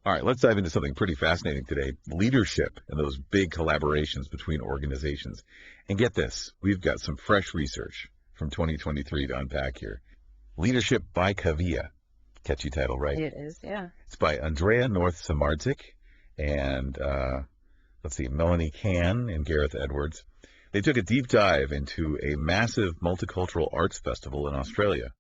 All right, let's dive into something pretty fascinating today, leadership and those big collaborations between organizations. And get this, we've got some fresh research from 2023 to unpack here. Leadership by Kavia. Catchy title, right? It is, yeah. It's by Andrea North Samardzic and, Melanie Kahn and Gareth Edwards. They took a deep dive into a massive multicultural arts festival in Australia,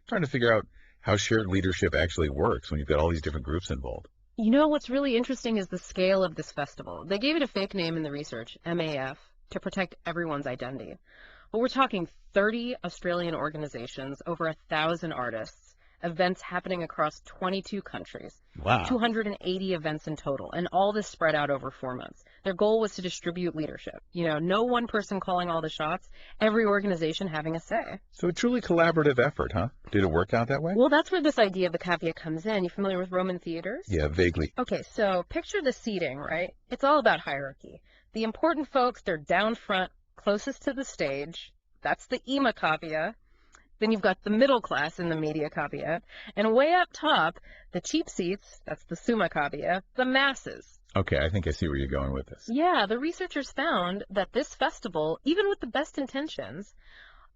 trying to figure out how shared leadership actually works when you've got all these different groups involved. You know, what's really interesting is the scale of this festival. They gave it a fake name in the research, MAF, to protect everyone's identity. But we're talking 30 Australian organizations, over 1,000 artists, events happening across 22 countries. Wow. 280 events in total, and all this spread out over 4 months. Their goal was to distribute leadership. You know, no one person calling all the shots, every organization having a say. So a truly collaborative effort, huh? Did it work out that way? Well, that's where this idea of the cavia comes in. You familiar with Roman theaters? Yeah, vaguely. Okay, so picture the seating, right? It's all about hierarchy. The important folks, they're down front, closest to the stage. That's the EMA cavia. Then you've got the middle class in the media cavia. And way up top, the cheap seats, that's the summa cavia, the masses. Okay, I think I see where you're going with this. Yeah, the researchers found that this festival, even with the best intentions,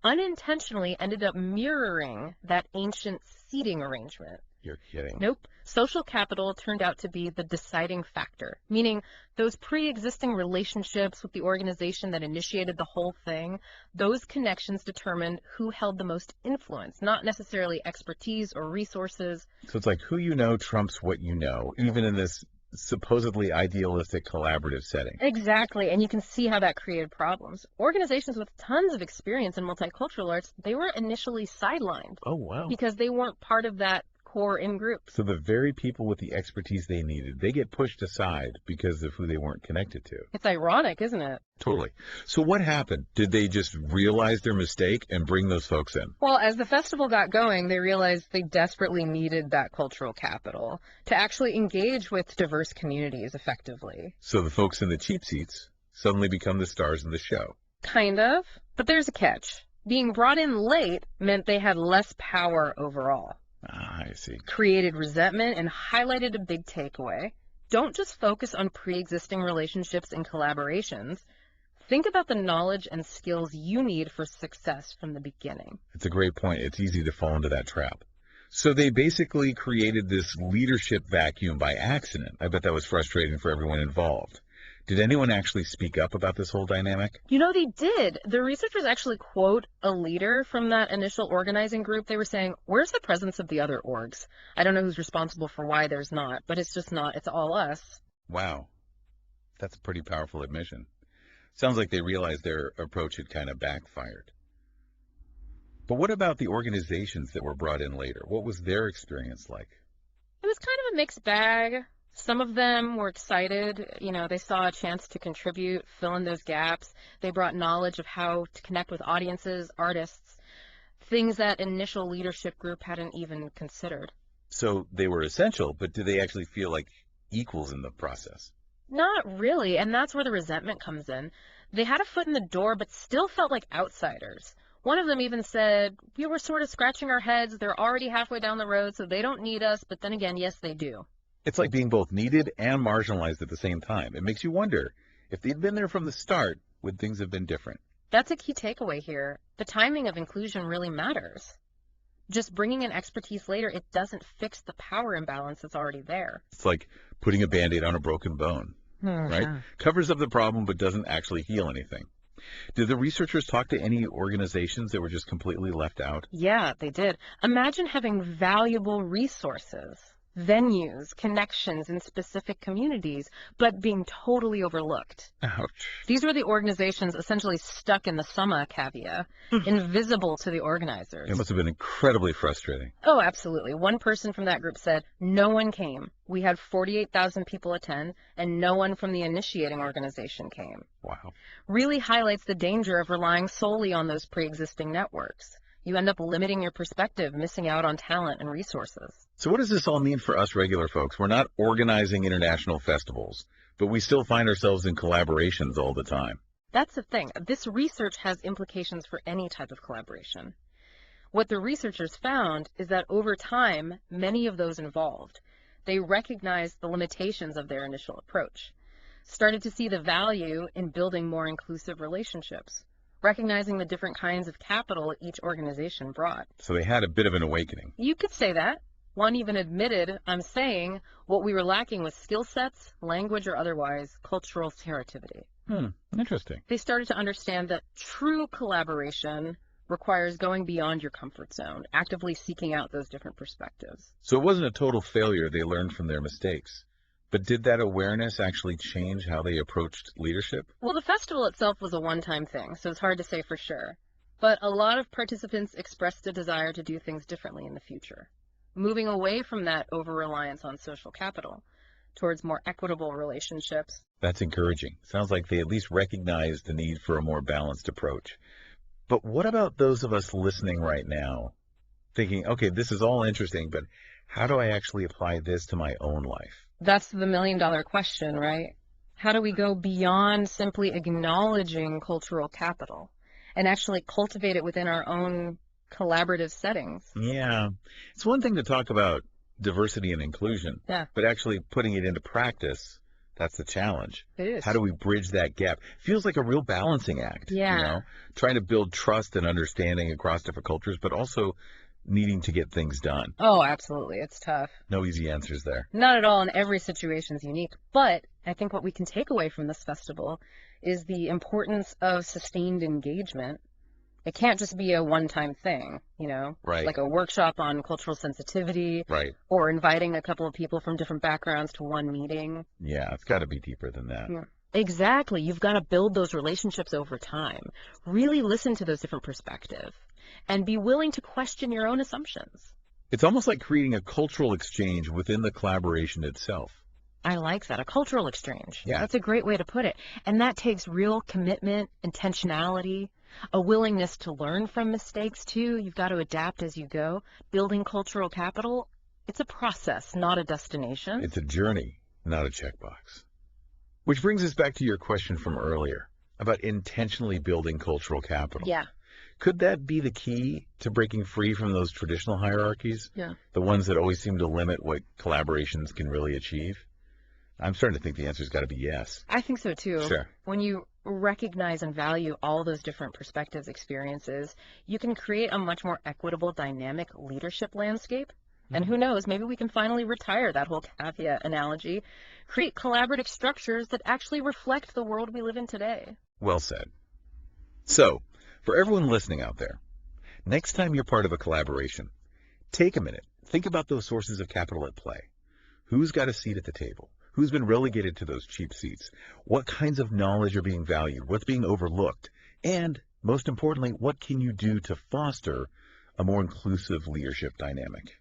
unintentionally ended up mirroring that ancient seating arrangement. You're kidding. Nope. Social capital turned out to be the deciding factor, meaning those pre-existing relationships with the organization that initiated the whole thing, those connections determined who held the most influence, not necessarily expertise or resources. So it's like who you know trumps what you know, even in this supposedly idealistic collaborative setting. Exactly, and you can see how that created problems. Organizations with tons of experience in multicultural arts, they were initially sidelined. Oh, wow. Because they weren't part of that core in-group. So the very people with the expertise they needed, they get pushed aside because of who they weren't connected to. It's ironic, isn't it? Totally. So what happened? Did they just realize their mistake and bring those folks in? Well, as the festival got going, they realized they desperately needed that cultural capital to actually engage with diverse communities effectively. So the folks in the cheap seats suddenly become the stars in the show. Kind of. But there's a catch. Being brought in late meant they had less power overall. Ah, I see. Created resentment and highlighted a big takeaway. Don't just focus on pre-existing relationships and collaborations. Think about the knowledge and skills you need for success from the beginning. It's a great point. It's easy to fall into that trap. So they basically created this leadership vacuum by accident. I bet that was frustrating for everyone involved. Did anyone actually speak up about this whole dynamic? You know, they did. The researchers actually quote a leader from that initial organizing group. They were saying, where's the presence of the other orgs? I don't know who's responsible for why there's not, but it's just not. It's all us. Wow. That's a pretty powerful admission. Sounds like they realized their approach had kind of backfired. But what about the organizations that were brought in later? What was their experience like? It was kind of a mixed bag. Some of them were excited. You know, they saw a chance to contribute, fill in those gaps. They brought knowledge of how to connect with audiences, artists, things that initial leadership group hadn't even considered. So they were essential, but do they actually feel like equals in the process? Not really, and that's where the resentment comes in. They had a foot in the door, but still felt like outsiders. One of them even said, we were sort of scratching our heads. They're already halfway down the road, so they don't need us. But then again, yes, they do. It's like being both needed and marginalized at the same time. It makes you wonder, if they'd been there from the start, would things have been different? That's a key takeaway here. The timing of inclusion really matters. Just bringing in expertise later, it doesn't fix the power imbalance that's already there. It's like putting a Band-Aid on a broken bone, right? Covers up the problem but doesn't actually heal anything. Did the researchers talk to any organizations that were just completely left out? Yeah, they did. Imagine having valuable resources, venues, connections in specific communities, but being totally overlooked. Ouch. These were the organizations essentially stuck in the summa cavia, invisible to the organizers. It must have been incredibly frustrating. Oh, absolutely. One person from that group said, no one came. We had 48,000 people attend, and no one from the initiating organization came. Wow. Really highlights the danger of relying solely on those pre-existing networks. You end up limiting your perspective, missing out on talent and resources. So what does this all mean for us regular folks? We're not organizing international festivals, but we still find ourselves in collaborations all the time. That's the thing. This research has implications for any type of collaboration. What the researchers found is that over time, many of those involved, They recognized the limitations of their initial approach, started to see the value in building more inclusive relationships, recognizing the different kinds of capital each organization brought. So they had a bit of an awakening. You could say that. One even admitted, I'm saying, what we were lacking was skill sets, language or otherwise, cultural sensitivity. Interesting. They started to understand that true collaboration requires going beyond your comfort zone, actively seeking out those different perspectives. So it wasn't a total failure. They learned from their mistakes. But did that awareness actually change how they approached leadership? Well, the festival itself was a one-time thing, so it's hard to say for sure. But a lot of participants expressed a desire to do things differently in the future, moving away from that over-reliance on social capital towards more equitable relationships. That's encouraging. Sounds like they at least recognized the need for a more balanced approach. But what about those of us listening right now, thinking, okay, this is all interesting, but how do I actually apply this to my own life? That's the million-dollar question, right? How do we go beyond simply acknowledging cultural capital and actually cultivate it within our own collaborative settings? Yeah. It's one thing to talk about diversity and inclusion, but actually putting it into practice, that's the challenge. It is. How do we bridge that gap? Feels like a real balancing act. Yeah. You know, trying to build trust and understanding across different cultures, but also needing to get things done. Oh, absolutely. It's tough. No easy answers there. Not at all, and every situation is unique. But I think what we can take away from this festival is the importance of sustained engagement. It can't just be a one-time thing, you know, Right. like a workshop on cultural sensitivity, Right. or inviting a couple of people from different backgrounds to one meeting. Yeah, it's got to be deeper than that. Yeah. Exactly. You've got to build those relationships over time. Really listen to those different perspectives and be willing to question your own assumptions. It's almost like creating a cultural exchange within the collaboration itself. I like that. A cultural exchange. Yeah. That's a great way to put it. And that takes real commitment, intentionality, a willingness to learn from mistakes too. You've got to adapt as you go. Building cultural capital, it's a process, not a destination. It's a journey, not a checkbox. Which brings us back to your question from earlier about intentionally building cultural capital. Yeah. Could that be the key to breaking free from those traditional hierarchies? Yeah. The ones that always seem to limit what collaborations can really achieve? I'm starting to think the answer's got to be yes. I think so too. Sure. When you recognize and value all those different perspectives, experiences, you can create a much more equitable, dynamic leadership landscape. And who knows, maybe we can finally retire that whole caveat analogy, create collaborative structures that actually reflect the world we live in today. Well said. So, for everyone listening out there, next time you're part of a collaboration, take a minute. Think about those sources of capital at play. Who's got a seat at the table? Who's been relegated to those cheap seats? What kinds of knowledge are being valued? What's being overlooked? And, most importantly, what can you do to foster a more inclusive leadership dynamic?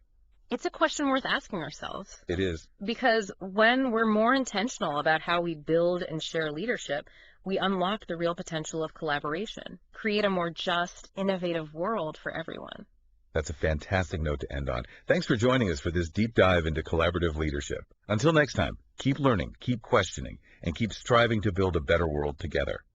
It's a question worth asking ourselves. It is. Because when we're more intentional about how we build and share leadership, we unlock the real potential of collaboration, create a more just, innovative world for everyone. That's a fantastic note to end on. Thanks for joining us for this deep dive into collaborative leadership. Until next time, keep learning, keep questioning, and keep striving to build a better world together.